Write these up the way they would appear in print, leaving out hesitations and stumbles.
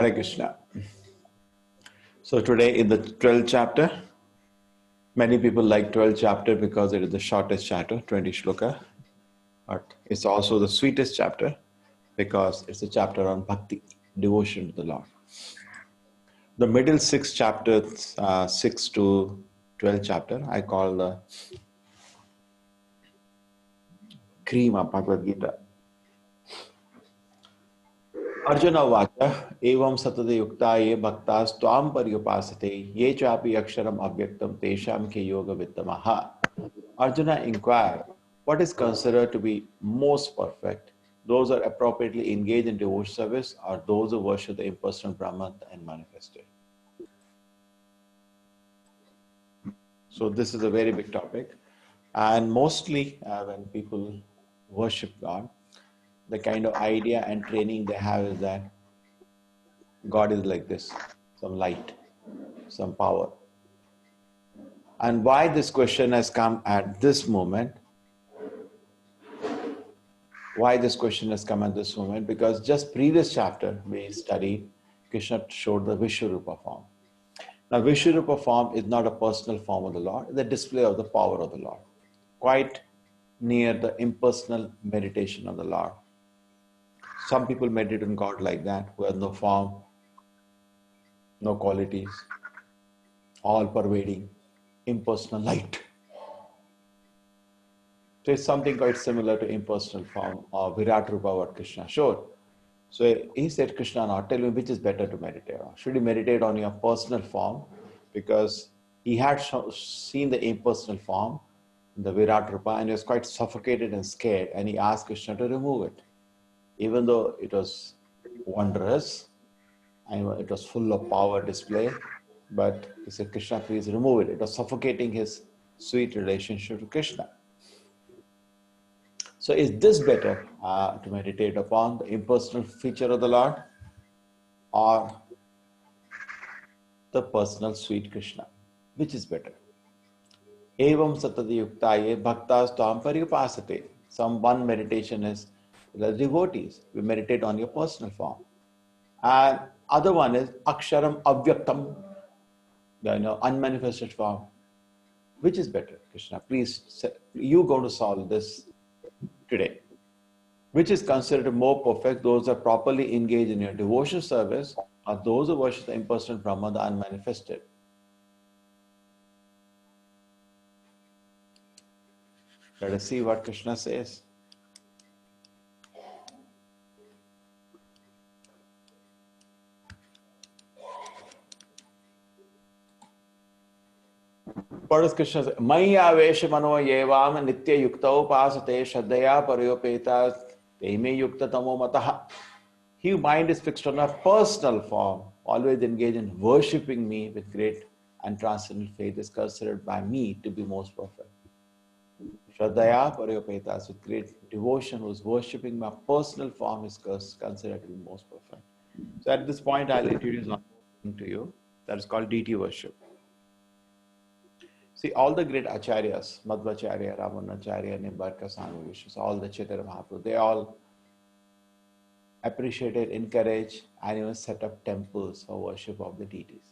Hare Krishna. So today in the 12th chapter, many people like 12th chapter because it is the shortest chapter, 20 shloka. But it's also the sweetest chapter because it's a chapter on bhakti, devotion to the Lord. The middle six chapters, 6 to 12 chapter, I call the cream of Bhagavad Gita. Arjuna vacha evam satade yukta ye bhaktas tvam paryupasate ye chapi aksharam avyaktam tesham ke yoga vittamaha. Arjuna inquired, what is considered to be most perfect? Those who are appropriately engaged in devotional service or those who worship the impersonal Brahman and manifested? So this is a very big topic. And mostly when people worship God, the kind of idea and training they have is that God is like this, some light, some power. And why this question has come at this moment? Why this question has come at this moment? Because just previous chapter we studied, Krishna showed the Vishwarupa form. Now Vishwarupa form is not a personal form of the Lord, it's a display of the power of the Lord. Quite near the impersonal meditation of the Lord. Some people meditate on God like that, who has no form, no qualities, all pervading, impersonal light. So it's something quite similar to impersonal form or Virat Rupa what Krishna showed. So he said, Krishna, now tell me which is better to meditate on. Should you meditate on your personal form? Because he had seen the impersonal form, the Virat Rupa, and he was quite suffocated and scared, and he asked Krishna to remove it. Even though it was wondrous, and it was full of power display, but he said, Krishna, please remove it. It was suffocating his sweet relationship to Krishna. So is this better to meditate upon, the impersonal feature of the Lord or the personal sweet Krishna? Which is better? Evam satati yuktaye bhaktas tvam paryupasate. Some one meditation is the devotees. We meditate on your personal form. And other one is aksharam avyaktam, unmanifested form. Which is better, Krishna? Please, you going to solve this today. Which is considered more perfect? Those who are properly engaged in your devotional service or those who worship the impersonal Brahman, the unmanifested. Let us see what Krishna says. What does Krishna say? Maya avesha mano yevam nitya yukta upasate shraddhaya paryopeta teme yukta tamo mataha. His mind is fixed on a personal form, always engaged in worshipping me with great and transcendental faith is considered by me to be most perfect. Shraddhaya paryopeta, with great devotion, who is worshipping my personal form is considered to be most perfect. So at this point, I'll introduce one thing to you that is called deity worship. See, all the great acharyas, Madhvacharya, Ramanacharya, Nimbarka, Swami Vishnu, all the Chaitanya Mahaprabhu, they all appreciated, encouraged, and even set up temples for worship of the deities.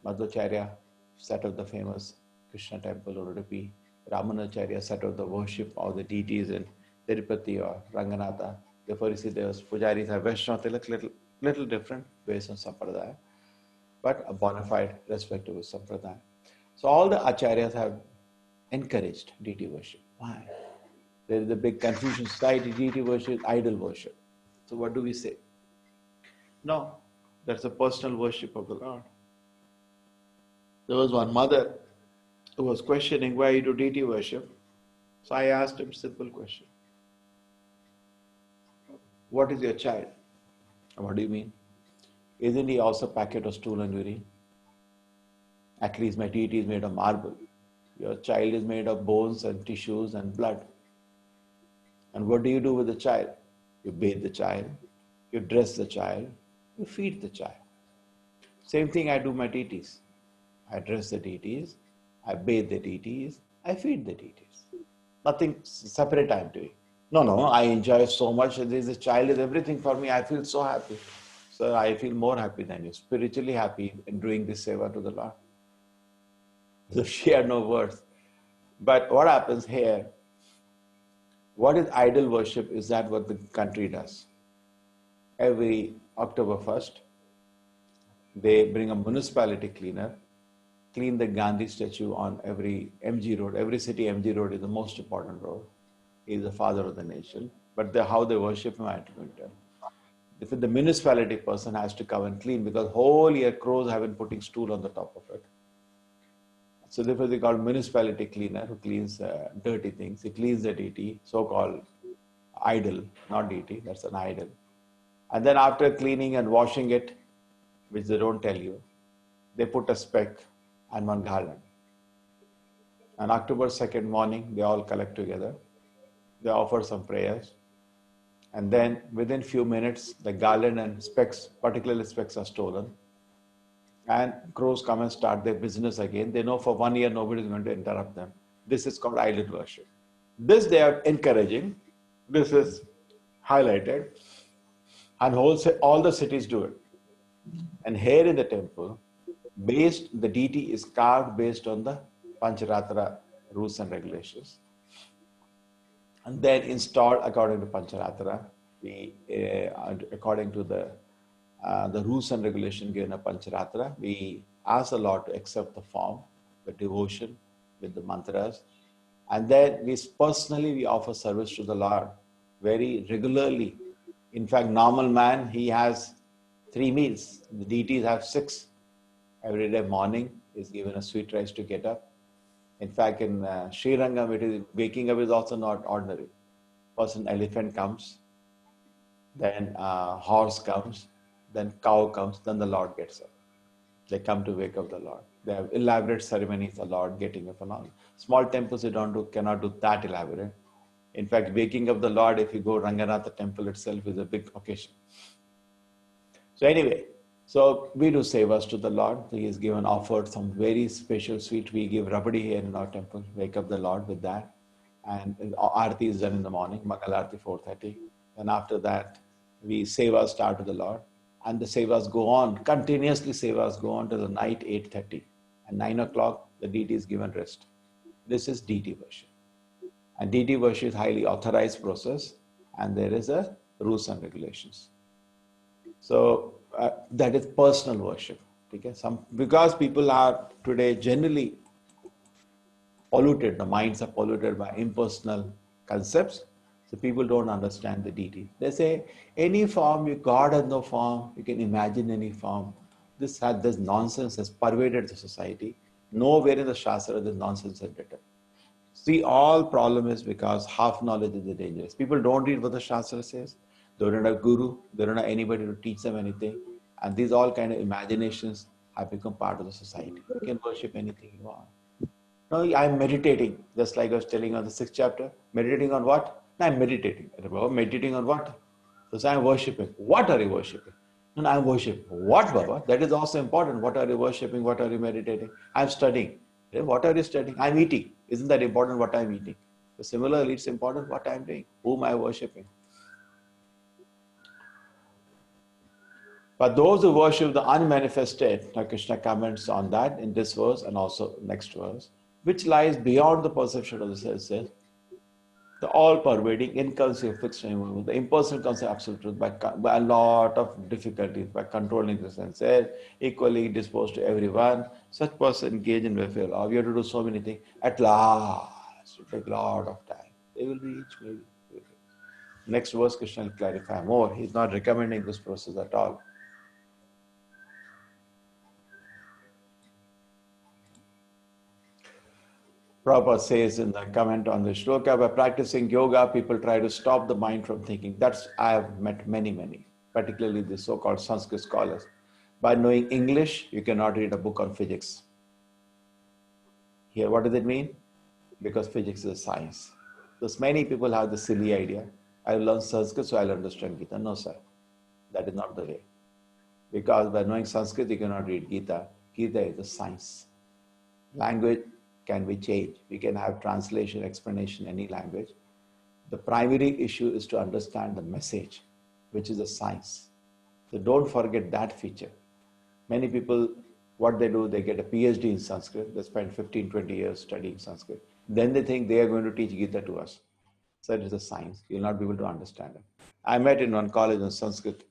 Madhvacharya set up the famous Krishna temple in Udupi. Ramanacharya set up the worship of the deities in Tirupati or Ranganatha. Therefore, you see, those pujaris have Vaishnava tilak, little different based on Sampradaya, but a bona fide, respectable Sampradaya. So all the acharyas have encouraged deity worship. Why? There is a big confusion in society, deity worship, idol worship. So what do we say? No, that's a personal worship of the Lord. There was one mother who was questioning why you do deity worship. So I asked him a simple question. What is your child? What do you mean? Isn't he also a packet of stool and urine? At least my deity is made of marble. Your child is made of bones and tissues and blood. And what do you do with the child? You bathe the child, you dress the child, you feed the child. Same thing I do my deities. I dress the deities, I bathe the deities, I feed the deities. Nothing separate I'm doing. No, I enjoy so much. This child is everything for me. I feel so happy. Sir, I feel more happy than you, spiritually happy in doing this seva to the Lord. So she had no words. But what happens here, what is idol worship is that what the country does. Every October 1st, they bring a municipality cleaner, clean the Gandhi statue on every MG road. Every city MG road is the most important road. He is the father of the nation. But how they worship him, I don't tell. If the municipality person has to come and clean because whole year crows have been putting stool on the top of it. So therefore they call municipality cleaner who cleans dirty things. He cleans the deity, so-called idol, not deity, that's an idol. And then after cleaning and washing it, which they don't tell you, they put a speck and one garland. On October 2nd morning, they all collect together. They offer some prayers. And then within few minutes, the garland and specks, particularly specks, are stolen. And crows come and start their business again. They know for 1 year nobody is going to interrupt them. This is called idol worship. This they are encouraging. This is highlighted. And all the cities do it. And here in the temple, the deity is carved based on the Pancharatra rules and regulations. And then installed according to Pancharatra, according to the rules and regulation given a Pancharatra, we ask the Lord to accept the form, the devotion with the mantras. And then we offer service to the Lord very regularly. In fact, normal man, he has 3 meals. The deities have 6. Every day morning is given a sweet rice to get up. In fact, in Sri Rangam, waking up is also not ordinary. First an elephant comes, then horse comes, then cow comes, then the Lord gets up. They come to wake up the Lord. They have elaborate ceremonies, the Lord getting up and all. Small temples cannot do that elaborate. In fact, waking up the Lord, if you go Ranganatha temple itself, is a big occasion. So anyway, so we do sevas to the Lord. He is offered some very special sweet. We give rabadi here in our temple, wake up the Lord with that. And Aarti is done in the morning, Mangal Aarti 4:30. And after that, we sevas start to the Lord. And the sevas go on, continuously sevas go on to the night 8:30. And 9 o'clock, the deity is given rest. This is deity worship. And deity worship is highly authorized process. And there is a rules and regulations. So that is personal worship. Okay? Because people are today generally polluted, the minds are polluted by impersonal concepts, so people don't understand the deity. They say, any form, God has no form, you can imagine any form. This nonsense has pervaded the society. Nowhere in the Shastra this nonsense is written. See, all problem is because half knowledge is dangerous. People don't read what the Shastra says. They don't have guru. They don't have anybody to teach them anything. And these all kind of imaginations have become part of the society. You can worship anything you want. No, I'm meditating, just like I was telling on the 6th chapter. Meditating on what? No, I'm meditating. Baba, meditating on what? So I'm worshipping. What are you worshipping? No, I'm worshipping. What, Baba? That is also important. What are you worshipping? What are you meditating? I'm studying. What are you studying? I'm eating. Isn't that important what I'm eating? So similarly, it's important what I'm doing. Whom am I worshipping? But those who worship the unmanifested, now Krishna comments on that in this verse and also next verse, which lies beyond the perception of the senses, the all-pervading, inconscious, fixed movement, the impersonal concept of absolute truth by a lot of difficulties, by controlling the senses, equally disposed to everyone. Such person engaged in welfare law. We have to do so many things. At last, it will take a lot of time. They will reach maybe. Next verse, Krishna will clarify more. He's not recommending this process at all. Prabhupada says in the comment on the shloka, by practicing yoga, people try to stop the mind from thinking. I have met many, particularly the so-called Sanskrit scholars. By knowing English, you cannot read a book on physics. Here, what does it mean? Because physics is a science. Thus, many people have the silly idea, I will learn Sanskrit, so I'll understand Gita. No, sir. That is not the way. Because by knowing Sanskrit, you cannot read Gita. Gita is a science. Language can be changed. We can have translation, explanation, any language. The primary issue is to understand the message, which is a science. So don't forget that feature. Many people, what they do, they get a PhD in Sanskrit. They spend 15, 20 years studying Sanskrit. Then they think they are going to teach Gita to us. So it is a science. You'll not be able to understand it. I met in one college a Sanskrit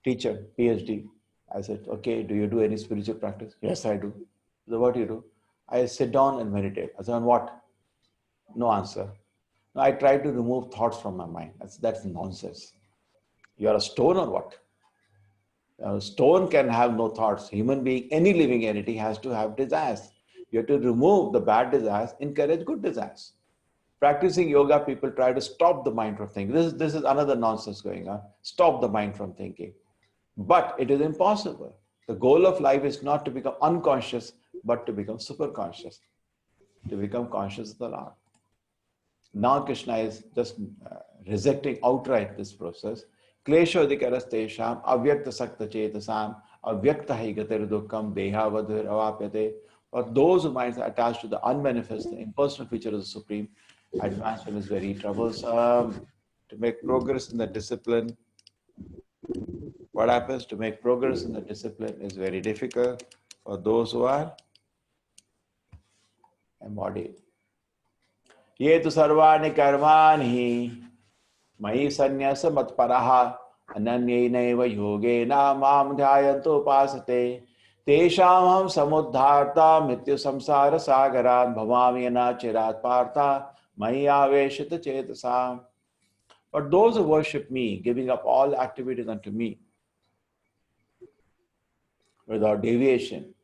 teacher, PhD. I said, okay, do you do any spiritual practice? Yes, I do. So what do you do? I sit down and meditate. I said, on what? No answer. No, I try to remove thoughts from my mind. That's nonsense. You are a stone or what? A stone can have no thoughts. Human being, any living entity has to have desires. You have to remove the bad desires, encourage good desires. Practicing yoga, people try to stop the mind from thinking. This is another nonsense going on. Stop the mind from thinking. But it is impossible. The goal of life is not to become unconscious, but to become super conscious, to become conscious of the Lord. Now Krishna is just rejecting outright this process. Kleshodikaras avyakta sakta chetasam avyakta haigatir dukkam dehavadhir avapyate. For those whose minds are attached to the unmanifest, the impersonal feature of the Supreme, advancement is very troublesome. To make progress in the discipline, what happens? To make progress in the discipline is very difficult for those who are embodied. Ye tu sarvani karmani Mayi sannyasa matparaha ananyenaiva yogena mam dhyayanto upasate teshamam samudharta mityu samsara sagaran bhavamyana chirat partha mayi aveshita chetasam. But those who worship me, giving up all activities unto me without deviation,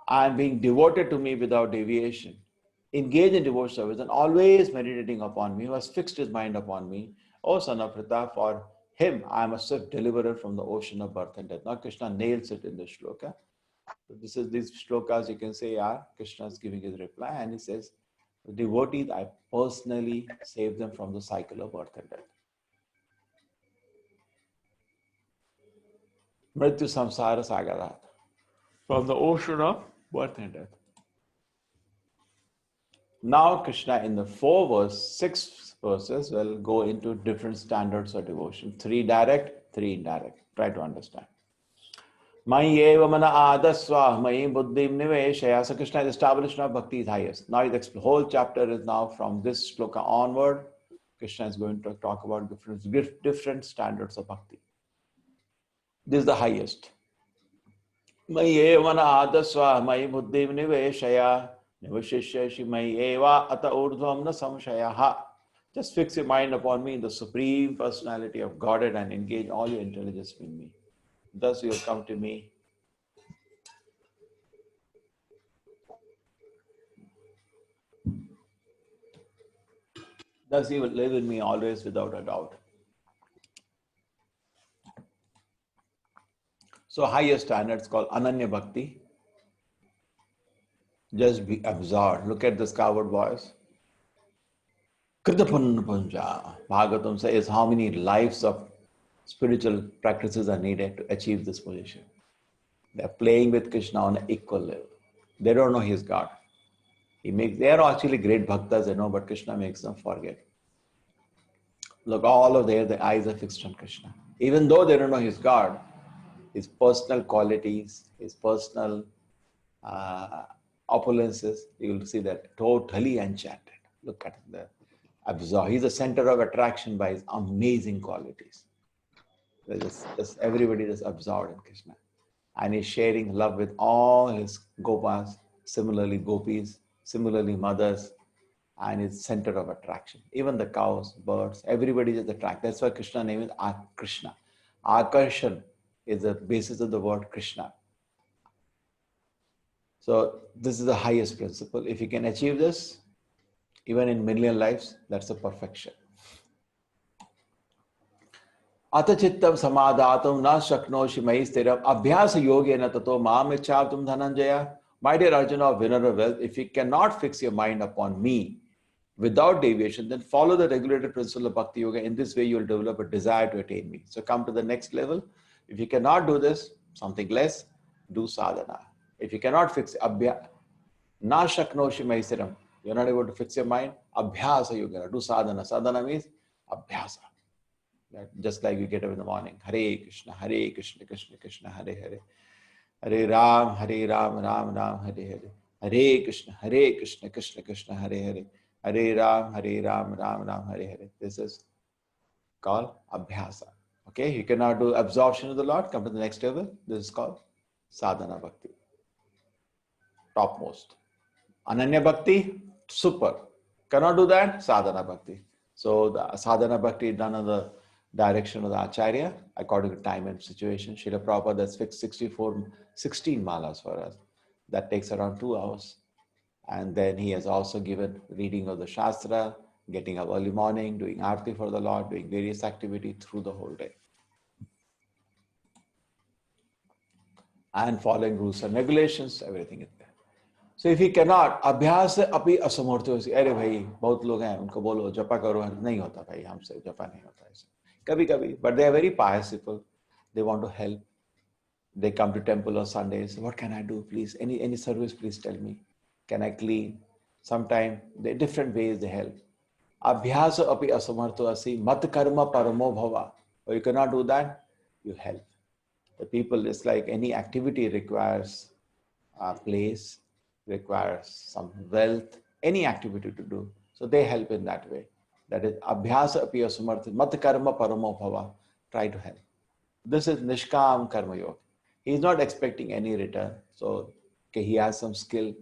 and being devoted to me without deviation, engage in devotional service and always meditating upon me, who has fixed his mind upon me, O son of Pritha, for him I am a swift deliverer from the ocean of birth and death. Now Krishna nails it in the shloka. So these shlokas you can say are Krishna is giving his reply, and he says, the devotees, I personally save them from the cycle of birth and death. Mrityu samsara sagarat, from the ocean of birth and death. Now Krishna in the 6 verses will go into different standards of devotion. 3 direct, 3 indirect. Try to understand. Mayi eva mana adasva, mayi buddhim niveshaya. So Krishna is established now bhakti is highest. Now the whole chapter is now from this shloka onward. Krishna is going to talk about different standards of bhakti. This is the highest. Mayi eva mana adasva, mayi buddhim niveshaya. Just fix your mind upon me in the Supreme Personality of Godhead and engage all your intelligence in me. Thus you will come to me. Thus you will live in me always without a doubt. So higher standards called Ananya Bhakti. Just be absorbed. Look at this coward boys. Kritapunna Punja. Bhagavatam says how many lives of spiritual practices are needed to achieve this position. They are playing with Krishna on an equal level. They don't know he is God. They are actually great bhaktas, but Krishna makes them forget. Look, all of their eyes are fixed on Krishna. Even though they don't know he's God, his personal qualities, his personal opulences, you will see that totally enchanted. Look at the absorb. He's the center of attraction by his amazing qualities. Everybody is absorbed in Krishna. And he's sharing love with all his gopas, similarly gopis, similarly mothers, and his center of attraction. Even the cows, birds, everybody is attracted. That's why Krishna's name is Krishna. Akarshan is the basis of the word Krishna. So this is the highest principle. If you can achieve this, even in million lives, that's a perfection. Atachittam samadhatam na shaknoshi mai stiram abhyasa yogena tato maam ichhatum dhananjaya. My dear Arjuna of winner of wealth, if you cannot fix your mind upon me without deviation, then follow the regulated principle of Bhakti Yoga. In this way, you will develop a desire to attain me. So come to the next level. If you cannot do this, something less, do sadhana. If you cannot fix na shaknoshi mai stiram, you're not able to fix your mind, abhyasa yoga, do sadhana. Sadhana means abhyasa. Just like we get up in the morning, Hare Krishna, Krishna Krishna, Hare Hare, Hare Ram, Ram Ram, Hare Hare, Hare Krishna, Krishna Krishna, Hare Hare, Hare Ram, Ram Ram, Hare Hare. This is called Abhyasa. Okay, you cannot do absorption of the Lord. Come to the next level. This is called Sadhana Bhakti. Topmost. Ananya Bhakti, super. Cannot do that, Sadhana Bhakti. So the Sadhana Bhakti is done on the direction of the Acharya, according to time and situation. Srila Prabhupada has fixed 16 malas for us. That takes around 2 hours. And then he has also given reading of the Shastra, getting up early morning, doing Aarti for the Lord, doing various activities through the whole day. And following rules and regulations, everything is there. So if he cannot, अभ्यास अभी असमर्थ हो, अरे भाई बहुत लोग हैं उनको बोलो जपा करो, नहीं होता भाई हमसे जपा नहीं होता ऐसे कभी कभी, but they are very pious people, they want to help, they come to temple on Sundays, what can I do please, any service please tell me, can I clean, sometime there are different ways they help. अभ्यास अभी असमर्थ असि मत कर्म परमो भवा, or you cannot do that, you help. The people, it's like any activity requires a place, requires some wealth, any activity to do. So they help in that way. That is abhyasa api asumarthi mat karma paramo bhava. Try to help. This is nishkam karma yoga. He is not expecting any return. So okay, he has some skill.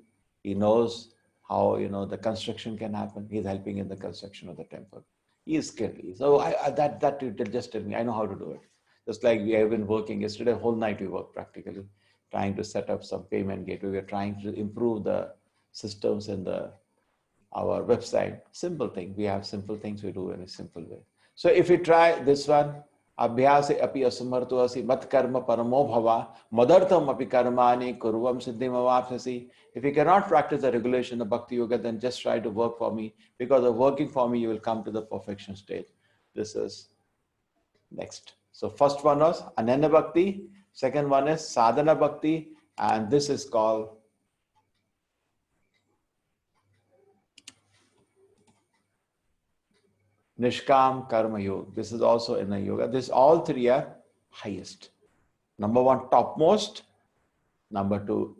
He knows how the construction can happen. He is helping in the construction of the temple. He is skilled. So that you just tell me. I know how to do it. Just like we have been working yesterday, whole night we worked practically, trying to set up some payment gateway. We are trying to improve the systems in our website. Simple thing. We have simple things we do in a simple way. So if we try this one, abhyase api asamarto asi mat karma paramo bhava madartham api karmani kurvam siddhim avapsasi. If you cannot practice the regulation of Bhakti Yoga, then just try to work for me. Because of working for me, you will come to the perfection stage. This is next. So first one was Ananya Bhakti, second one is Sadhana Bhakti, and this is called Nishkam Karma Yoga. This is also in the yoga. This all three are highest. Number one, topmost. Number two,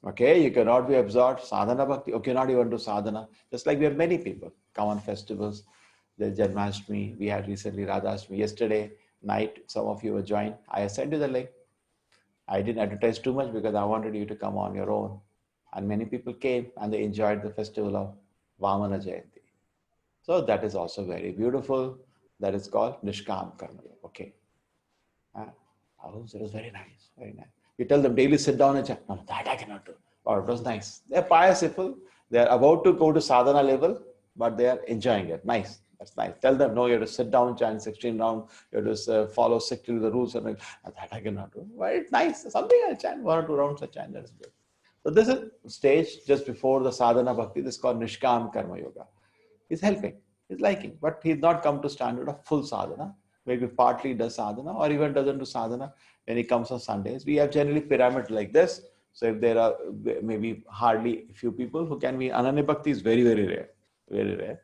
okay, you cannot be absorbed. Sadhana Bhakti, okay, not even do sadhana. Just like we have many people come on festivals. There's Janmashtami. We had recently Radhashtami. Yesterday night, some of you were joined. I sent you the link. I didn't advertise too much because I wanted you to come on your own. And many people came and they enjoyed the festival of Vamana Jayanti. So that is also very beautiful. That is called Nishkam Karma. Okay. Oh, it was very nice. Very nice. You tell them daily sit down and chant. No, that I cannot do. Oh, it was nice. They're pious people. They're about to go to sadhana level, but they are enjoying it. Nice. That's nice. Tell them, no, you have to sit down, chant 16 rounds. You have to follow strictly the rules. And that I cannot do. Well, it's nice. Something I chant. 1 or 2 rounds I chant. That's good. So this is stage just before the sadhana bhakti. This is called Nishkam Karma Yoga. He's helping. He's liking. But he's not come to standard of full sadhana. Maybe partly does sadhana or even doesn't do sadhana when he comes on Sundays. We have generally pyramid like this. So if there are maybe hardly a few people who can be, Ananya Bhakti is very, very rare. Very rare.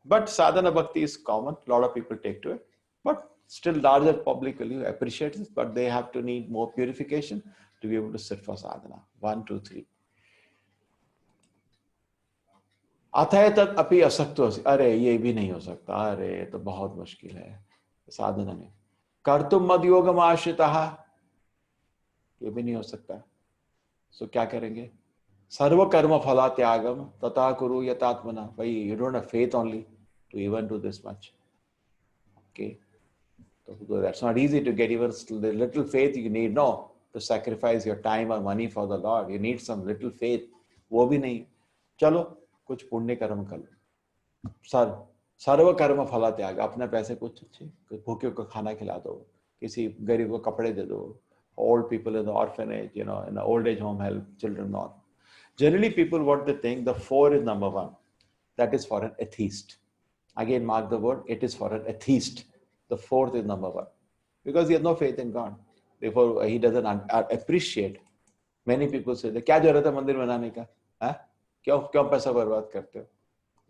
But sadhana bhakti is common. A lot of people take to it. But still larger public will appreciate this. But they have to need more purification to be able to sit for sadhana. 1, 2, 3. अथय तक अपि असक्तो अस्ति. अरे ये भी नहीं हो सकता. अरे तो बहुत मुश्किल है साधना में. कर्तुम मद योगम आश्रितः, ये भी नहीं हो सकता. सो क्या करेंगे? सर्व कर्म फला त्यागम तथा कुरु यतात्मना. भाई, you don't have faith only to even do this much. Okay, so that's not easy to get even the little faith you need. No, to sacrifice your time or money for the Lord, you need some little faith. वो भी नहीं. चलो कुछ पुण्य कर्म कर लो. सर्व कर्म फला त्याग. अपने पैसे कुछ अच्छे भूखे को खाना खिला दो, किसी गरीब को कपड़े दे दो. Old people in the orphanage, in the old age home, help children. Not generally people what they think the 4 is number 1. That is for an atheist. Again, mark the word. It is for an atheist. The 4th is number 1 because he has no faith in God. Therefore, he doesn't appreciate. Many people say, "क्या जरूरत है मंदिर बनाने का? क्यों पैसा बर्बाद करते हो?"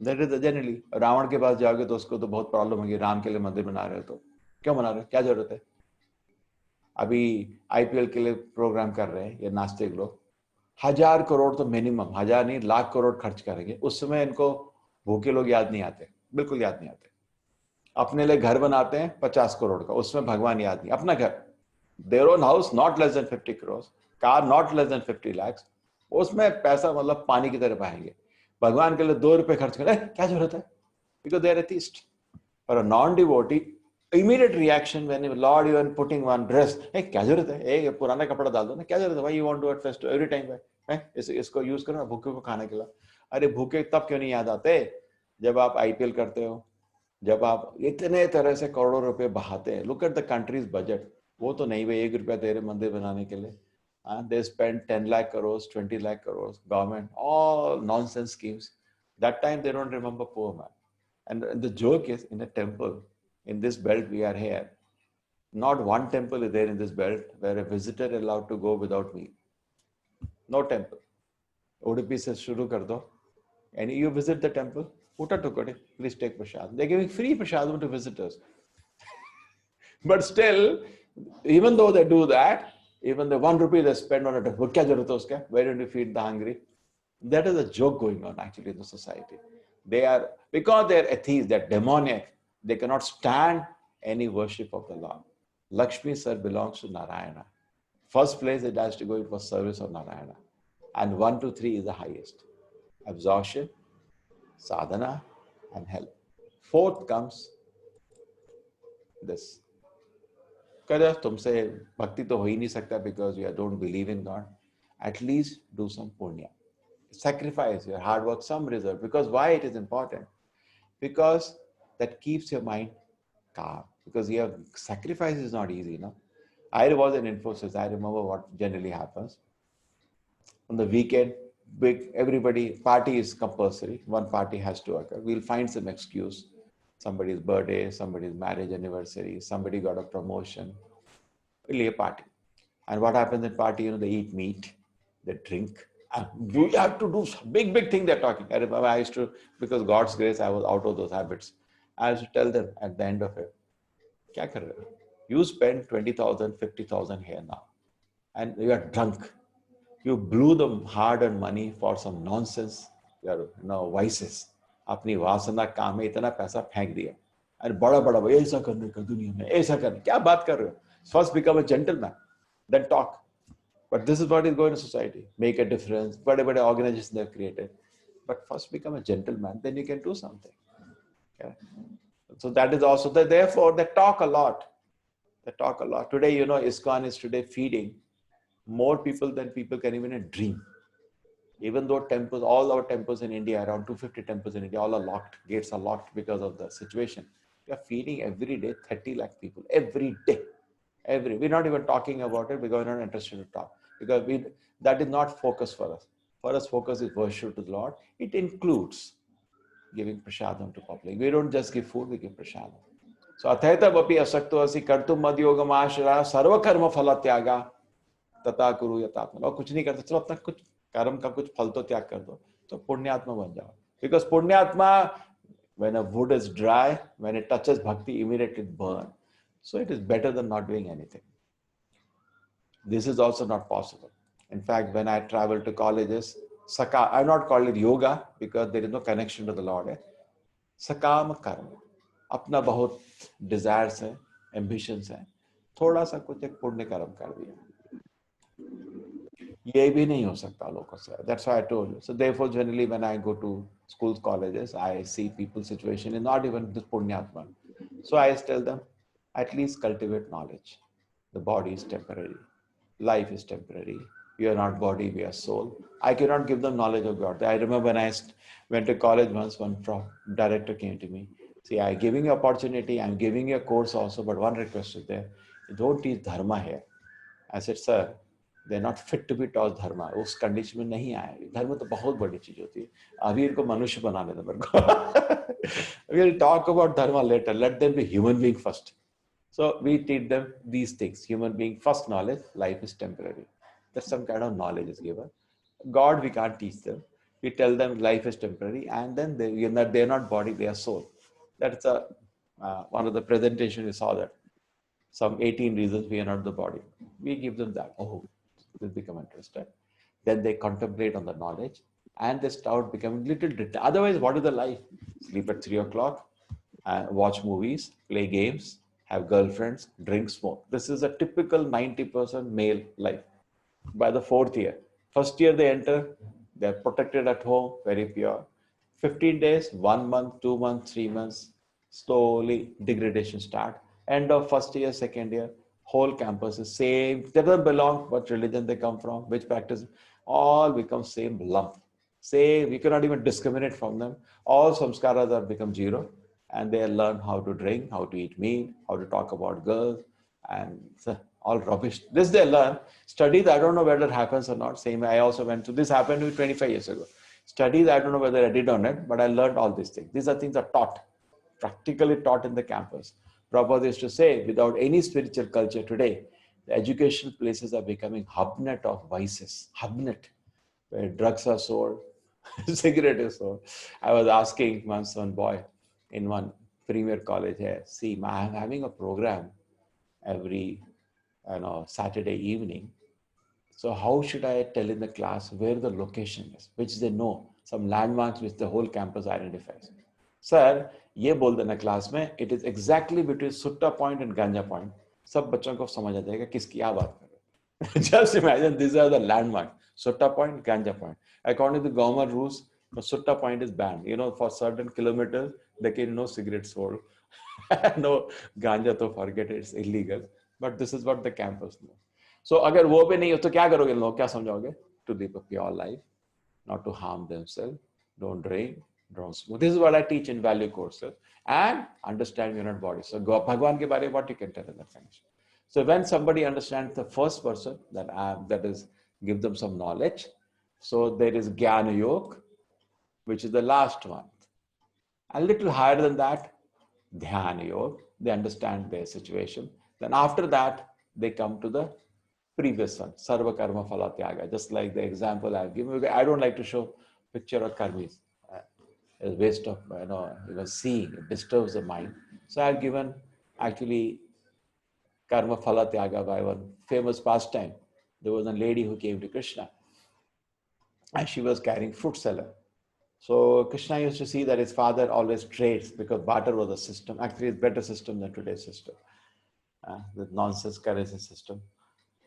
That is generally. रावण के पास जाओगे तो उसको तो बहुत प्रॉब्लम होगी. राम के लिए मंदिर बना रहे हो तो क्यों मना रहे हो, क्या जरूरत है? अभी आईपीएल के लिए प्रोग्राम कर रहे हैं ये नास्तिक लोग, 1000 करोड़ तो मिनिमम, 1000 नहीं लाख करोड़ खर्च करेंगे, उस समय इनको भूखे लोग याद नहीं आते, बिल्कुल याद नहीं आते। अपने लिए घर बनाते हैं 50 करोड़ का, उसमें भगवान याद नहीं, अपना घर, their own house not less than 50 crore, car not less than 50 lakhs, उसमें पैसा मतलब पानी की तरह बहाएंगे। भगवान के लिए 2 रुपए खर्च करें, क्या जरूरत है? Because they are atheist. और non devotee, immediate reaction when Lord you are putting one dress, hey, क्या जरूरत है, एक पुराना कपड़ा डाल दो ना, क्या जरूरत है, why you want to at first every time है, इसको यूज करो ना भूखे को खाने के लिए। अरे भूखे तब क्यों नहीं याद आते जब आप आईपीएल करते हो, जब आप इतने तरह से करोड़ों रुपए बहाते हैं। Look at the countries budget, वो तो नहीं भाई 1 रुपया दे रहे मंदिर बनाने के लिए, they spend 10 lakh crores, 20 lakh crores, government all nonsense schemes, that time they don't remember poor man. And the joke is, in a temple in this belt we are here, not one temple is there in this belt where a visitor is allowed to go without meal. No temple. Udupi se shuru kar do, and you visit the temple, uta tukade, please take prasad. They're giving free prasadam to visitors. But still, even though they do that, even the 1 rupee they spend on a temple, kya jarurat hai uska? Why don't you feed the hungry? That is a joke going on actually in the society. They are, because they are atheists, they are demoniac, they cannot stand any worship of the Lord. Lakshmi sir belongs to Narayana. First place it has to go for service of Narayana. And 1 to 3 is the highest. Absorption, sadhana, and help. Fourth comes this. Kada tumse bhakti to ho hi nahi sakta because you don't believe in God. At least do some punya. Sacrifice your hard work, some result. Because why it is important? Because that keeps your mind calm. Because your sacrifice is not easy, no? I was in Infosys. I remember what generally happens. On the weekend, big everybody party is compulsory. One party has to occur. We'll find some excuse. Somebody's birthday, somebody's marriage anniversary, somebody got a promotion. We'll have a party. And what happens at party? You know, they eat meat, they drink. And you have to do big, big thing they're talking. I remember I used to, because God's grace, I was out of those habits. I used to tell them at the end of it, kya kar rahe ho? You spend 20,000, 50,000 here now, and you are drunk. You blew the hard-earned money for some nonsense, your vices. अपनी वासना काम में इतना पैसा फेंक दिया, और बड़ा बड़ा भाई ऐसा करने का दुनिया में ऐसा करने, क्या बात कर रहे हो? First become a gentleman, then talk. But this is what is going to society. Make a difference. Whatever organization they've created. But first become a gentleman, then you can do something. Okay? So that is also, therefore they talk a lot. They talk a lot. Today, ISKCON is today feeding more people than people can even dream. Even though temples, all our temples in India, around 250 temples in India, all are locked. Gates are locked because of the situation. We are feeding every day 30 lakh people. Every day. We're not even talking about it because we're not interested to talk. Because that is not focus for us. For us, focus is worship to the Lord. It includes giving prasadam to public. We don't just give food, we give prasadam. So athaita vapi asakto asi kartum madhyogam ashara sarva karma phala tyaga tata kuru yatatma. और कुछ नहीं करते, चलो अपना कुछ कर्म का कुछ फल तो त्याग कर दो, तो पुण्यात्मा बन जाओ. Because punyatma, when a wood is dry, when it touches bhakti, immediately it burns. So it is better than not doing anything. This is also not possible. In fact, when I travel to colleges, I've not called it yoga because there is no connection to the Lord. Sakama karma. अपना बहुत desires है, ambitions है, थोड़ा सा कुछ एक पुण्य कर्म कर दिया. ये भी नहीं हो सकता लोगों से. That's why I told you. So therefore, generally when I go to schools, colleges, I see people's situation is not even this punyatma. So I tell them, at least cultivate knowledge. The body is temporary. Life is temporary. We are not body, we are soul. I cannot give them knowledge of God. I remember when I went to college once, one director came to me. See, I'm giving you opportunity, I'm giving you a course also, but one request is there. You don't teach dharma here. I said, sir, they're not fit to be taught dharma. उस condition में नहीं आए. धर्म तो बहुत बड़ी चीज होती है. अभी इनको मनुष्य बनाने दो मेरे को. We'll talk about dharma later. Let them be human being first. So we teach them these things. Human being first knowledge, life is temporary. That some kind of knowledge is given. God, we can't teach them. We tell them life is temporary, and then they're not body, they are soul. That's one of the presentation we saw that. some 18 reasons we are not the body. We give them that. Oh, they become interested. Then they contemplate on the knowledge and they start becoming little. Otherwise, what is the life? Sleep at 3 o'clock, watch movies, play games, have girlfriends, drink, smoke. This is a typical 90% male life. By the fourth year, first year they enter, they're protected at home, very pure. 15 days, 1 month, 2 months, 3 months, slowly degradation start. End of first year, second year, whole campus is same. They don't belong what religion they come from, which practice, all become same lump. Same, we cannot even discriminate from them. All samskaras are become zero, and they learn how to drink, how to eat meat, how to talk about girls, and all rubbish. This they learn. Studies, I don't know whether it happens or not. Same, I also went to this, happened to me 25 years ago. Studies, I don't know whether I did or not, but I learned all these things. These are things are taught, practically taught in the campus. Prabhupada used to say, without any spiritual culture today, the educational places are becoming hubnet of vices, hubnet, where drugs are sold, cigarette is sold. I was asking once one boy in one premier college here, see, I'm having a program every Saturday evening. So how should I tell in the class where the location is, which they know, some landmarks which the whole campus identifies. Sir, ये बोल देना class में, it is exactly between Sutta Point and Ganja Point. सब बच्चों को समझ आ जाएगा किसकी क्या बात कर रहे हैं. Just imagine these are the landmarks. Sutta Point, Ganja Point. According to the government rules, the Sutta Point is banned. For certain kilometers, there can no cigarette sold. No ganja, to forget it, it's illegal. But this is what the campus knows. So अगर वो भी नहीं हो तो क्या करोगे लोग, क्या समझाओगे? To live a pure life, not to harm themselves, don't drink, don't smoke. This is what I teach in value courses, and understand you're not body. So Bhagwan ke bare what you can tell in that connection. So when somebody understands the first person, that is, give them some knowledge. So there is Jnana Yoga, which is the last one. A little higher than that, Dhyana Yoga. They understand their situation. Then after that, they come to the previous one, Sarva Karma Phala Tyaga. Just like the example I've given. I don't like to show picture of karmis. It's a waste of even seeing. It disturbs the mind. So I've given actually Karma Phala Tyaga by one famous pastime. There was a lady who came to Krishna, and she was carrying fruit seller. So Krishna used to see that his father always trades because barter was a system. Actually, it's a better system than today's system, the nonsense currency system.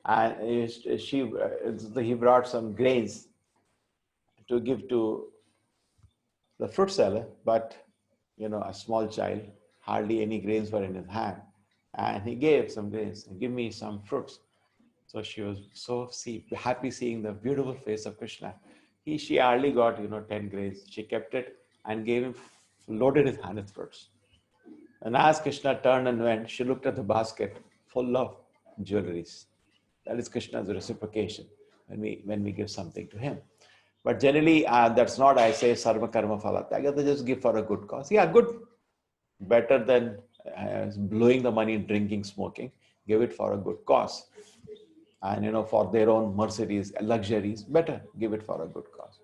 And he brought some grains to give to the fruit seller, but a small child, hardly any grains were in his hand, and he gave some grains. Give me some fruits. So she was so happy seeing the beautiful face of Krishna. She hardly got 10 grains. She kept it and gave him, loaded his hand with fruits. And as Krishna turned and went, she looked at the basket full of jewelries. That is Krishna's reciprocation when we give something to him. But generally, that's not, I say, sarva karma phala tyaga. They just give for a good cause. Yeah, good. Better than blowing the money in drinking, smoking. Give it for a good cause. And for their own Mercedes, luxuries, better give it for a good cause.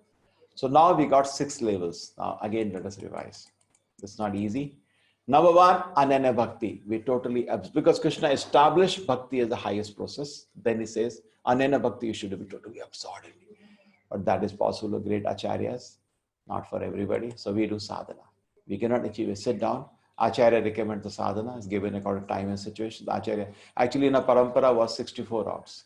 So now we got 6 levels. Now again, let us revise. It's not easy. Number 1, ananya bhakti. We totally, because Krishna established bhakti as the highest process. Then he says, ananya bhakti, you should be totally absorbed in it. But that is possible with great acharyas, not for everybody. So we do sadhana. We cannot achieve it. Sit down. Acharya recommends the sadhana is given according to time and situation. The Acharya, actually in a parampara was 64 rounds,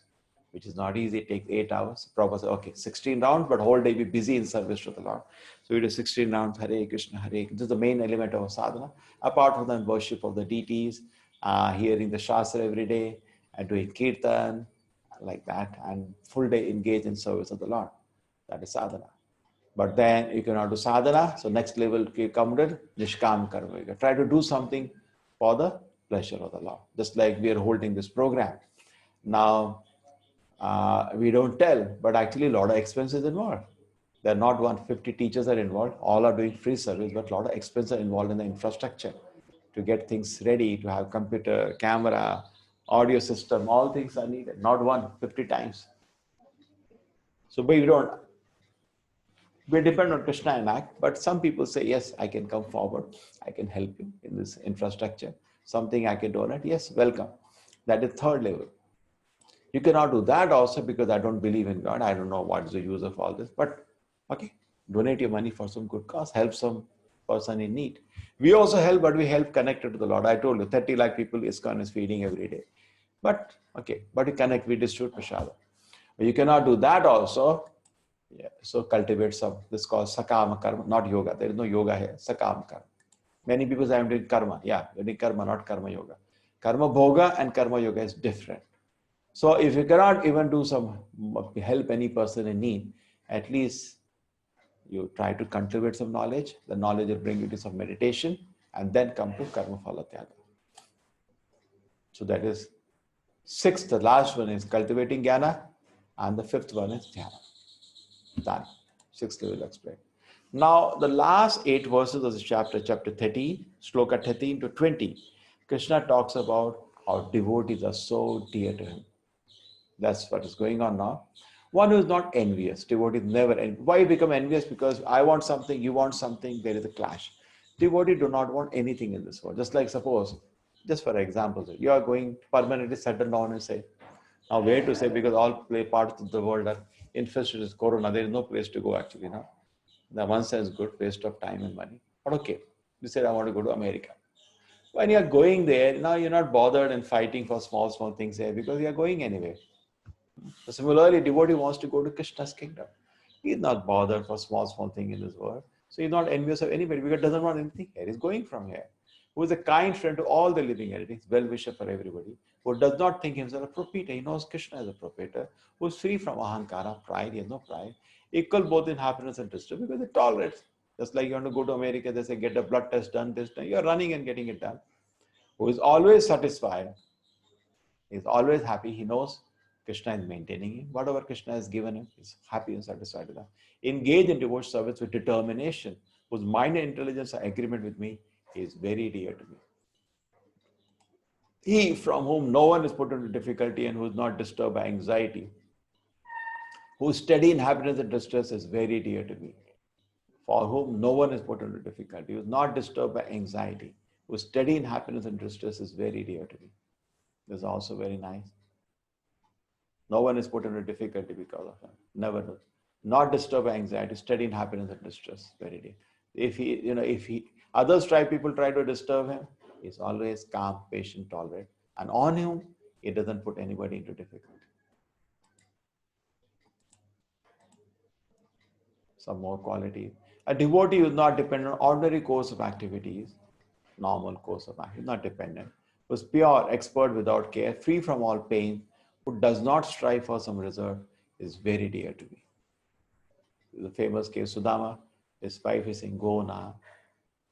which is not easy. It takes 8 hours. Prabhupada said, okay, 16 rounds, but whole day be busy in service to the Lord. So we do 16 rounds, Hare Krishna, Hare Krishna. This is the main element of sadhana. Apart from the worship of the deities, hearing the Shastra every day, and doing kirtan, like that, and full day engaged in service of the Lord. That is sadhana. But then you cannot do sadhana. So next level come to Nishkam Karma. You try to do something for the pleasure of the Lord. Just like we are holding this program. Now, we don't tell, but actually a lot of expenses involved. There are not 150 teachers are involved. All are doing free service, but a lot of expenses are involved in the infrastructure to get things ready, to have computer, camera, audio system, all things are needed. Not 150 times. So, but we depend on Krishna and act, but some people say, yes, I can come forward. I can help you in this infrastructure. Something I can donate. Yes, welcome. That is third level. You cannot do that also because I don't believe in God. I don't know what is the use of all this. But okay, donate your money for some good cause. Help some person in need. We also help, but we help connected to the Lord. I told you, 30 lakh people ISKCON is feeding every day. But okay, but we connect, we distribute prasada. But you cannot do that also. Yeah, so cultivate some. This is called sakama karma, not yoga. There is no yoga here. Sakama karma. Many people say I'm doing karma. Yeah, you're doing karma, not karma yoga. Karma bhoga and karma yoga is different. So if you cannot even do some help any person in need, at least you try to cultivate some knowledge. The knowledge will bring you to some meditation and then come to karma phala tyaga. So that is sixth, the last one is cultivating jnana, and the fifth one is dhyana. Done. Sixth we will explain. Now the last 8 verses of this chapter, chapter 13, sloka 13 to 20, Krishna talks about how devotees are so dear to him. That's what is going on now. One who is not envious, devotee is never envious. Why you become envious? Because I want something, you want something, there is a clash. Devotee do not want anything in this world. Just like suppose, just for example, you are going permanently settle down and say, now where to say, because all parts of the world are infested with corona, there is no place to go actually now. The one sense good, waste of time and money. But okay, you said I want to go to America. When you are going there, now you're not bothered and fighting for small things here because you are going anyway. So similarly, devotee wants to go to Krishna's kingdom. He is not bothered for small thing in this world. So he's not envious of anybody because he doesn't want anything here. He's going from here. Who is a kind friend to all the living entities, well-wisher for everybody, who does not think himself a proprietor. He knows Krishna as a proprietor, who is free from ahankara, pride, he has no pride, equal both in happiness and distress because he tolerates. Just like you want to go to America, they say get a blood test done, this done. You're running and getting it done. Who is always satisfied, he's always happy. He knows Krishna is maintaining him. Whatever Krishna has given him, he's happy and satisfied with that. Engage in devotional service with determination, whose mind and intelligence are agreement with me, he is very dear to me. He from whom no one is put into difficulty and who is not disturbed by anxiety, who is steady in happiness and distress, is very dear to me. For whom no one is put into difficulty, who is not disturbed by anxiety, who is steady in happiness and distress, is very dear to me. This is also very nice. No one is put into difficulty because of him. Never does. Not disturbed by anxiety, steady in happiness and distress. Very deep. If people try to disturb him, he's always calm, patient, tolerant. And on him, he doesn't put anybody into difficulty. Some more qualities. A devotee is not dependent on ordinary course of activities, normal course of activity, not dependent. Who is pure, expert without care, free from all pain, who does not strive for some result, is very dear to me. The famous case, Sudama, his wife is saying, go now.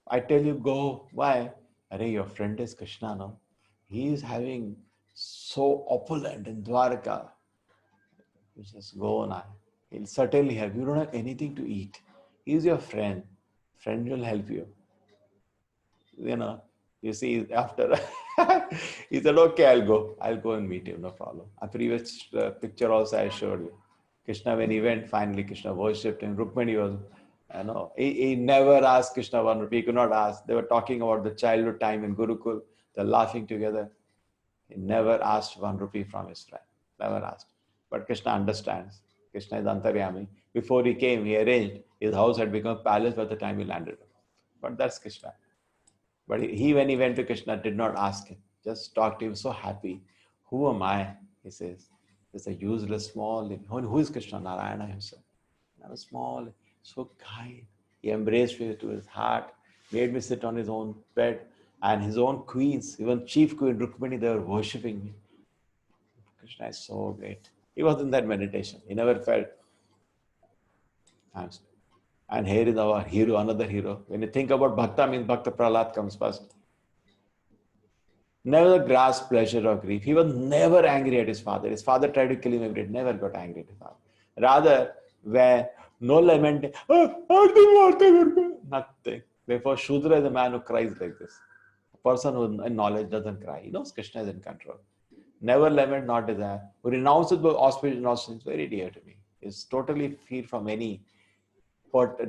I tell you, go. Why? Arey, your friend is Krishna, no? He is having so opulent in Dwarka. You just go now. He'll certainly help. You don't have anything to eat. He's your friend. Friend will help you. You see, after he said, okay, I'll go and meet him, no problem. A previous picture also I showed you. Krishna, when he went, finally Krishna worshipped him. Rukmani was, he never asked Krishna 1 rupee. He could not ask. They were talking about the childhood time in Gurukul. They're laughing together. He never asked 1 rupee from his friend. Never asked. But Krishna understands. Krishna is Antaryami. Before he came, he arranged. His house had become a palace by the time he landed. But that's Krishna. But he, when he went to Krishna, did not ask him. Just talked to him, so happy. Who am I? He says. It's a useless, small. Who is Krishna? Narayana himself. I was small, so kind. He embraced me to his heart, made me sit on his own bed, and his own queens, even chief queen Rukmini, they were worshipping me. Krishna is so great. He was in that meditation. He never felt. And here is our hero, another hero. When you think about Bhakta, means Bhakta Prahlad comes first. Never grasped pleasure or grief. He was never angry at his father. His father tried to kill him every day. Never got angry at his father. Rather, where no lament, nothing. Therefore, Shudra is a man who cries like this. A person who in knowledge doesn't cry. He knows Krishna is in control. Never lament, not desire. Who renounces the auspicious nonsense, very dear to me. Is totally free from any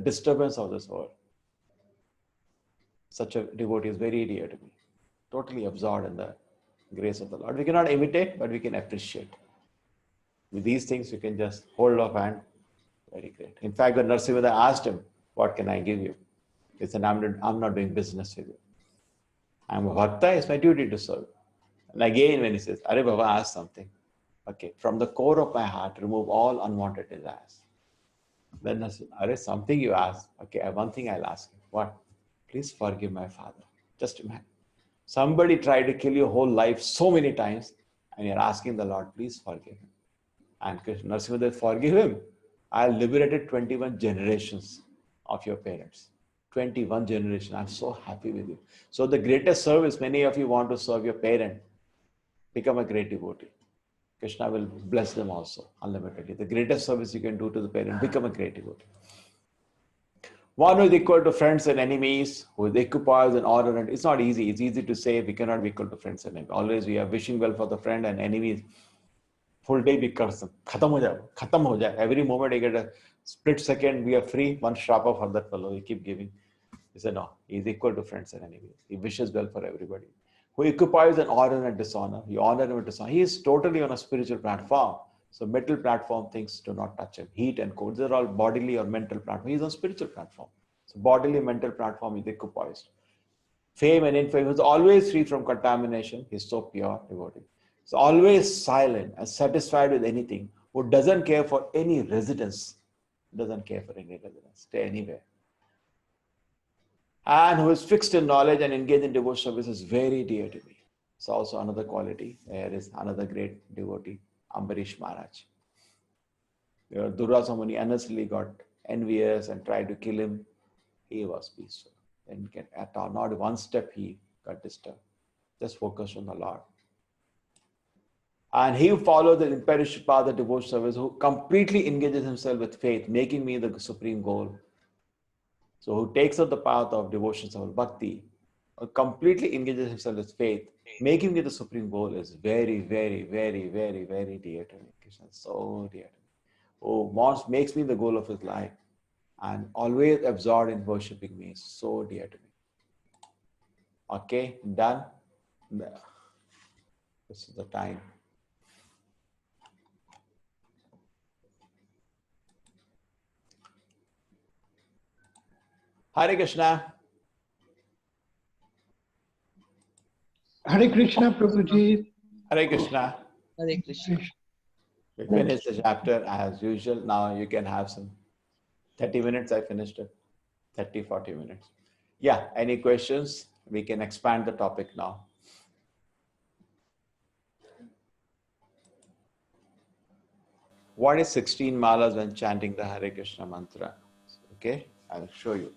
disturbance of this world. Such a devotee is very dear to me. Totally absorbed in that. Grace of the Lord. We cannot imitate, but we can appreciate. With these things, we can just hold off and very great. In fact, when Narasimha asked him, what can I give you? He said, I'm not doing business with you. I'm a bhakta, it's my duty to serve. And again, when he says, Are Baba, ask something. Okay, from the core of my heart, remove all unwanted desires. Then I said, Are something you ask? Okay, one thing I'll ask you. What? Please forgive my father. Just imagine. Somebody tried to kill your whole life so many times, and you're asking the Lord, please forgive him. And Narasimha, forgive him. I liberated 21 generations of your parents. 21 generation. I'm so happy with you. So the greatest service, many of you want to serve your parent, become a great devotee. Krishna will bless them also unlimitedly. The greatest service you can do to the parent, become a great devotee. One who is equal to friends and enemies, who is occupied and order. It's not easy. It's easy to say we cannot be equal to friends and enemies. Always we are wishing well for the friend and enemies. Full day we curse them. Khatam ho jai. Every moment you get a split second, we are free. One shrapa for that fellow. You keep giving. He said, no, he is equal to friends and enemies. He wishes well for everybody. Who occupies an honor and dishonor. You honor him and dishonor. He is totally on a spiritual platform. So metal platform things do not touch him. Heat and cold, they're all bodily or mental platform. He is on spiritual platform. So bodily, mental platform is occupied. Fame and infame is always free from contamination. He's so pure devotee. So always silent and satisfied with anything. Who doesn't care for any residence. Doesn't care for any residence. Stay anywhere. And who is fixed in knowledge and engaged in devotional service is very dear to me. It's also another quality. There is another great devotee, Ambarish Maharaj. Durrasa Muni honestly got envious and tried to kill him. He was peaceful. And at not one step he got disturbed. Just focused on the Lord. And he followed the imperishable path of devotional service, who completely engages himself with faith, making me the supreme goal. So who takes up the path of devotion, service, bhakti, completely engages himself with faith, making it the supreme goal is very, very, very, very, very dear to me. Krishna is so dear to me. Who makes me the goal of his life and always absorbed in worshipping me is so dear to me. Okay, done. This is the time. Hare Krishna. Hare Krishna, Prabhuji. Hare Krishna. Hare Krishna. We finished the chapter as usual. Now you can have some 30 minutes. I finished it. 30, 40 minutes. Yeah, any questions? We can expand the topic now. What is 16 malas when chanting the Hare Krishna mantra? Okay, I'll show you.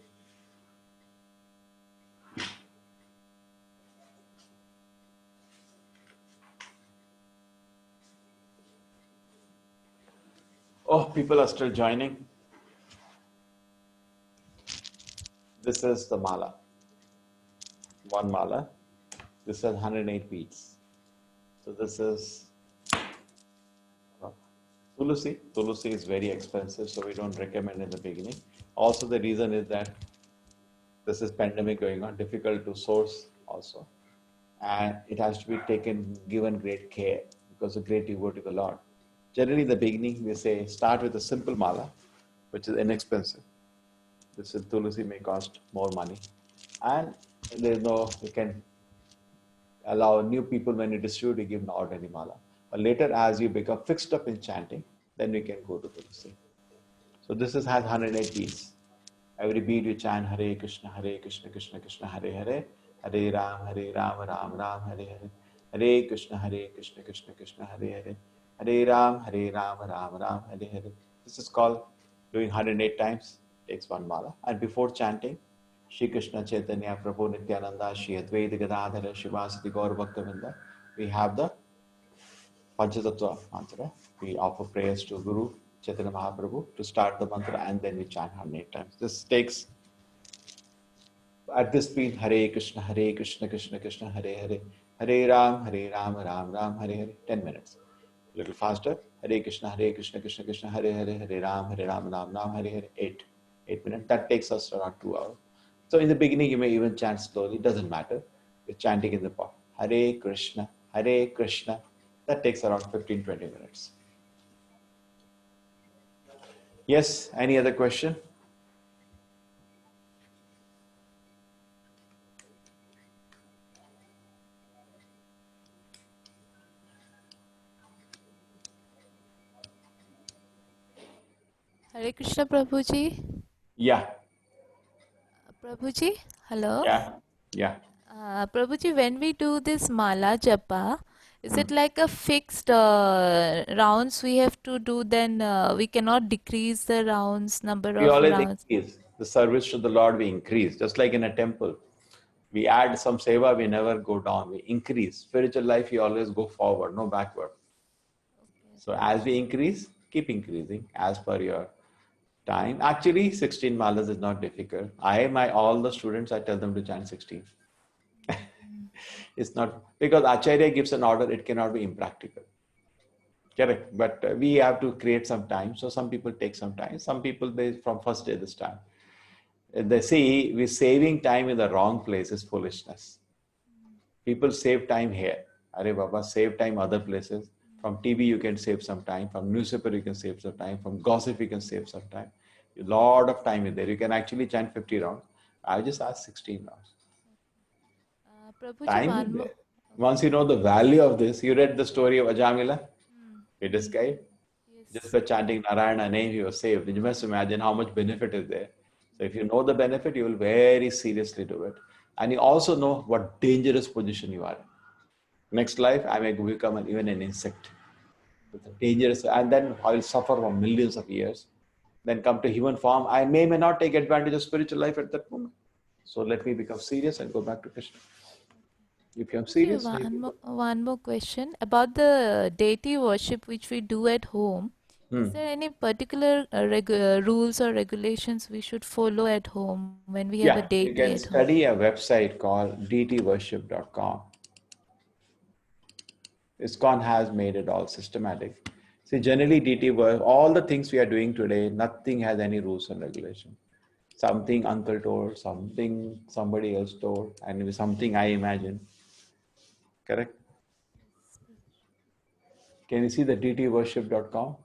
Oh, people are still joining. This is the mala. One mala. This has 108 beads. So this is Tulsi. Tulsi is very expensive, so we don't recommend in the beginning. Also, the reason is that this is pandemic going on, difficult to source also. And it has to be given great care because of great devotee to the Lord. Generally, in the beginning, we say start with a simple mala, which is inexpensive. This is Tulsi may cost more money. And you can allow new people when you distribute, you give an ordinary mala. But later, as you become fixed up in chanting, then we can go to Tulsi. So this has 108 beads. Every bead you chant Hare Krishna, Krishna Krishna, Hare Hare, Hare Ram, Ram Ram, Hare Hare, Hare Krishna, Krishna Krishna, Hare Hare, Hare Ram, Ram Ram, Hare Hare. This is called doing 108 times, takes one mala. And before chanting, Shri Krishna Chaitanya Prabhu Nityananda, Shri Advaita Gadadhara, Shivasati Gaur Bhaktavinda, we have the Panchatattva mantra. We offer prayers to Guru Chaitanya Mahaprabhu to start the mantra and then we chant 108 times. This takes, at this speed, Hare Krishna, Krishna Krishna, Hare Hare, Hare Ram, Ram Ram, Hare Hare, 10 minutes. A little faster, Hare Krishna, Krishna Krishna, Hare Hare, Hare Ram, Ram Ram, Hare Hare, 8 minutes. That takes us around 2 hours. So in the beginning, you may even chant slowly, it doesn't matter. You're chanting in the pot. Hare Krishna, Hare Krishna. That takes around 15-20 minutes. Yes, any other question? Hare Krishna Prabhuji. Yeah, Prabhuji, hello. yeah. Prabhuji, when we do this mala japa, is it like a fixed rounds we have to do? Then we cannot decrease the rounds, number We of always rounds. increase. The service to the Lord, we increase. Just like in a temple, we add some seva, we never go down. We increase. Spiritual life, you always go forward, no backward. Okay, So as we increase, keep increasing as per your time. Actually, 16 malas is not difficult. All the students, I tell them to chant 16. It's not, because Acharya gives an order, it cannot be impractical. Correct. But we have to create some time. So some people take some time. Some people, they from first day this time. They see we're saving time in the wrong place is foolishness. People save time here. Are Baba, save time other places. From TV you can save some time. From newspaper you can save some time. From gossip you can save some time. A lot of time is there. You can actually chant 50 rounds. I just asked 16 rounds. Prabhuji, Time is one more. there. Once you know the value of this, you read the story of Ajamila. It Mm, described. Just yes. by chanting Narayana name, you are saved. You must imagine how much benefit is there. So if you know the benefit, you will very seriously do it. And you also know what dangerous position you are in. Next life, I may become even an insect. It's a dangerous, and then I will suffer for millions of years. Then come to human form. I may not take advantage of spiritual life at that moment. So let me become serious and go back to Krishna. If you are Prabhuji, serious, maybe. one more question about the deity worship which we do at home. Hmm. Is there any particular rules or regulations we should follow at home when we have a Yeah, you deity can at home? study a website called dtworship.com. ISKCON has made it all systematic. See, generally DT work, all the things we are doing today, nothing has any rules and regulation. Something uncle told, something somebody else told, and something I imagine. Correct? Can you see the dtworship.com?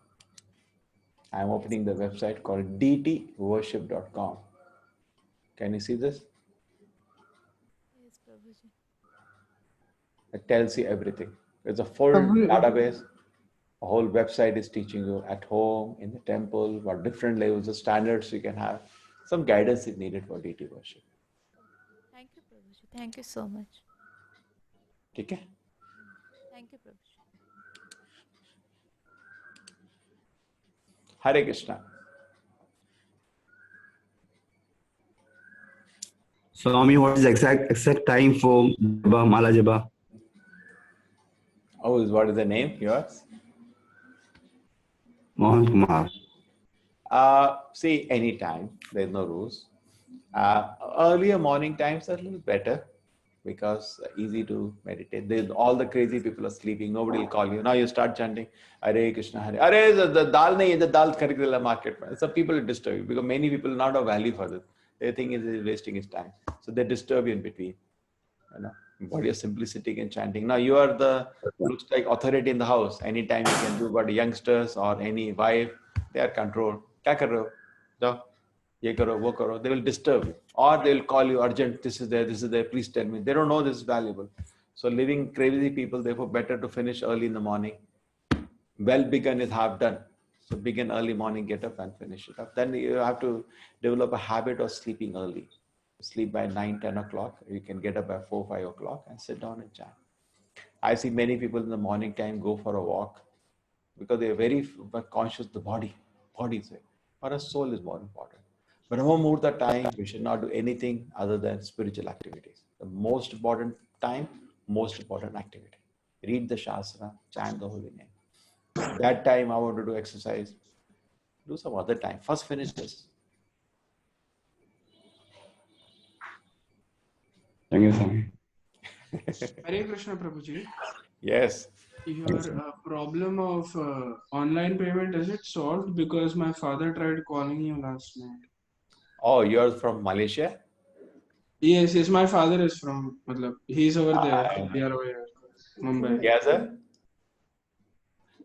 I'm Yes, opening the website called dtworship.com. Can you see this? yes, Prabhuji. It tells you everything. It's a full Prabhu, database. A whole website is teaching you at home, in the temple, what different levels of standards you can have. Some guidance is needed for DT worship. Thank you, Prabhuji. Thank you so much. Okay? Thank you, Prabhuji. Hare Krishna. Swami, what is the exact time for Jaba, Mala Jaba? Oh, what is the name? Yours? Mohan Kumar. See, anytime. There's no rules. Earlier morning times are a little better because easy to meditate. All the crazy people are sleeping. Nobody will call you. Now you start chanting Hare Krishna, Hare. Hare, the dal nahi hai, the dal kharid ke liye market. Mein. Some people will disturb you because many people not have value for this. They think it's wasting his time. So they disturb you in between. You know, but you're simply sitting and chanting. Now you are the looks like authority in the house. Anytime you can do. But youngsters or any wife, they are controlled. क्या कर रहे हो? जाओ, ये करो, वो करो. They will disturb you, or they will call you urgent. This is there, this is there. Please tell me. They don't know this is valuable. So living crazy people, therefore better to finish early in the morning. Well begun is half done. So begin early morning, get up and finish it up. Then you have to develop a habit of sleeping early. Sleep by 9, 10 o'clock. You can get up by 4, 5 o'clock and sit down and chant. I see many people in the morning time go for a walk because they are very conscious of the body. Body is there. For us, soul is more important. Brahma Muhurta time, we should not do anything other than spiritual activities. The most important time, most important activity. Read the Shastra, chant the holy name. That time I want to do exercise. Do some other time. First finish this. Thank you, Swami. Hare Krishna Prabhuji. Yes. Your problem of online payment, is it solved? Because my father tried calling you last night. Oh, you're from Malaysia? Yes, my father is from, he's over there. We are over here. Mumbai. Yes, sir.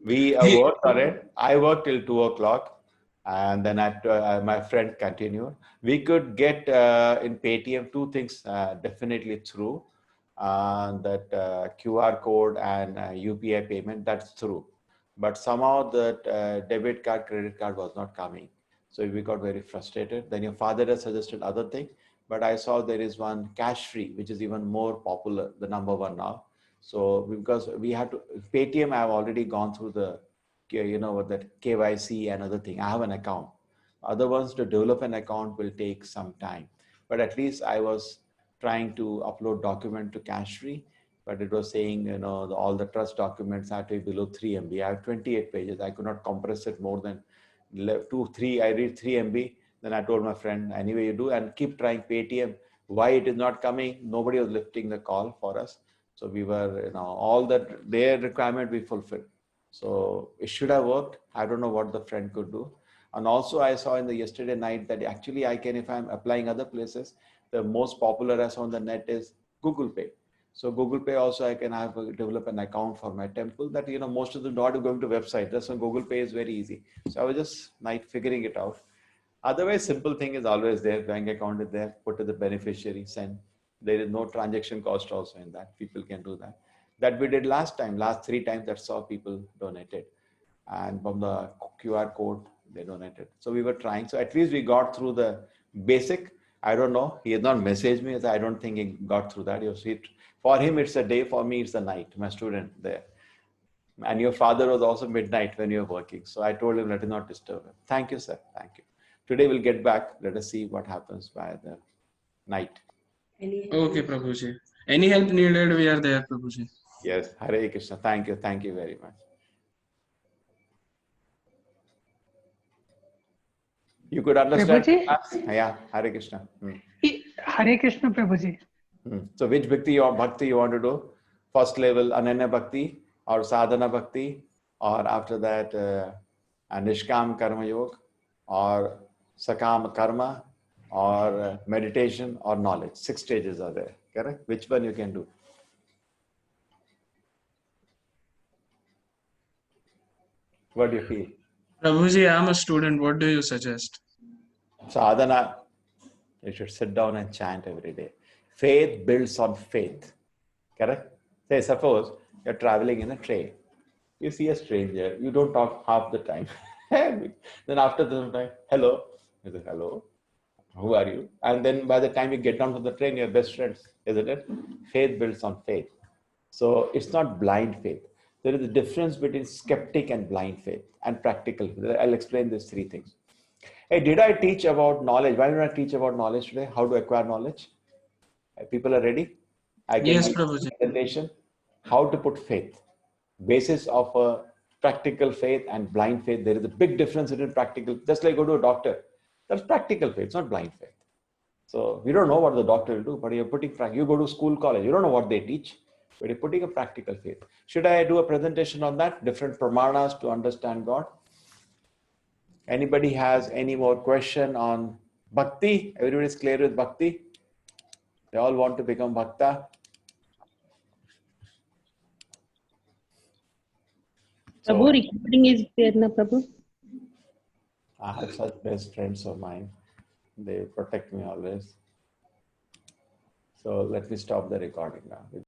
We He, worked on it. I worked till 2 o'clock, and then my friend continued. We could get in Paytm two things definitely through that QR code and UPI payment. That's through, but somehow that debit card, credit card was not coming. So we got very frustrated. Then your father has suggested other thing, but I saw there is one cash free, which is even more popular, the number one now. So because we had to Paytm, I have already gone through the, what that KYC and other thing. I have an account. Other ones to develop an account will take some time, but at least I was trying to upload document to cash free, but it was saying, all the trust documents have to be below 3 MB. I have 28 pages. I could not compress it more than 2, 3. I read 3 MB. Then I told my friend, anyway, you do and keep trying Paytm. Why it is not coming? Nobody was lifting the call for us. So we were, all that their requirement we fulfilled. So it should have worked. I don't know what the friend could do. And also I saw in the yesterday night that actually I can, if I'm applying other places, the most popular as on the net is Google Pay. So Google Pay also I can have develop an account for my temple that, most of them not going to website. That's why Google Pay is very easy. So I was just figuring it out. Otherwise, simple thing is always there. Bank account is there. Put to the beneficiary, send. There is no transaction cost also in that. People can do that. That we did last time. Last 3 times that saw people donated. And from the QR code, they donated. So we were trying. So at least we got through the basic. I don't know. He has not messaged me. I don't think he got through that. For him, it's a day. For me, it's a night. My student there. And your father was also midnight when you were working. So I told him, let us not disturb him. Thank you, sir. Thank you. Today we'll get back. Let us see what happens by the night. okay, Prabhuji. Any help needed, we are there, Prabhuji. Yes. Hare Krishna. Thank you. Thank you very much. You could understand? Prabhuji? Yeah. Hare Krishna. Hare Krishna, Prabhuji. So which bhakti you want to do? First level Ananya Bhakti or Sadhana Bhakti, or after that Nishkam Karma Yoga or Sakam Karma or meditation or knowledge. 6 stages are there. Correct? Which one you can do? What do you feel? Prabhuji, I'm a student. What do you suggest? Sadhana, you should sit down and chant every day. Faith builds on faith. Correct? Say, suppose you're traveling in a train. You see a stranger, you don't talk half the time. Then after some time, hello. You say, hello. Who are you? And then by the time you get down from the train, you're best friends, isn't it? Faith builds on faith. So it's not blind faith. There is a difference between skeptic and blind faith and practical. I'll explain these 3 things. Hey, did I teach about knowledge? Why don't I teach about knowledge today? How to acquire knowledge? People are ready? I can Yes, give Prabhuji. a presentation. How to put faith. Basis of a practical faith and blind faith. There is a big difference between practical. Just like go to a doctor. That's practical faith, it's not blind faith. So we don't know what the doctor will do, but you're putting, you go to school, college, you don't know what they teach, but you're putting a practical faith. Should I do a presentation on that? Different pramanas to understand God? Anybody has any more question on bhakti? Everybody's clear with bhakti? They all want to become bhakta. Prabhu, recording is there na Prabhu? I have such best friends of mine. They protect me always. So let me stop the recording now.